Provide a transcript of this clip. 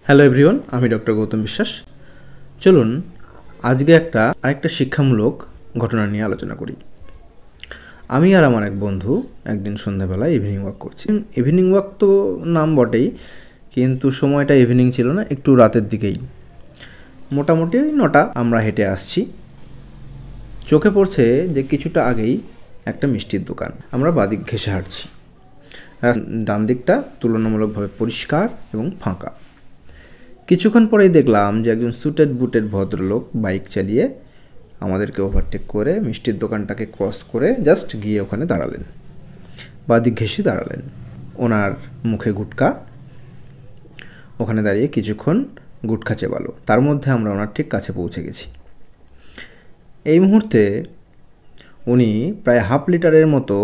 Hello everyone, আমি doctor Gautam বিশ্বাস। চলুন আজকে আরেকটা শিক্ষামূলক ঘটনা নিয়ে আলোচনা করি। আমি আর আমার এক বন্ধু একদিন সন্ধ্যাবেলা ইভিনিং ওয়াক করছি। ইভিনিং ওয়াক তো নাম বটেই, কিন্তু সময়টা ইভিনিং ছিল না, একটু রাতের দিকেই। মোটামুটি 9টা আমরা হেঁটে আসছি। চোখে পড়ছে যে কিছুটা আগেই একটা মিষ্টির দোকান। আমরা বাদিক ঘেঁষে হাঁটছি। ডান দিকটা তুলনামূলকভাবে পরিষ্কার এবং ফাঁকা। কিছুক্ষণ পরেই দেখলাম যে একজন সুটেড বুটেড ভদ্রলোক বাইক চালিয়ে আমাদেরকে ওভারটেক করে মিষ্টির দোকানটাকে ক্রস করে জাস্ট গিয়ে ওখানে দাঁড়ালেন, বাদিক ঘেঁষে দাঁড়ালেন। ওনার মুখে গুটকা, ওখানে দাঁড়িয়ে কিছুক্ষণ গুটখা চেবালো। তার মধ্যে আমরা ওনার ঠিক কাছে পৌঁছে গেছি। এই মুহূর্তে উনি প্রায় হাফ লিটারের মতো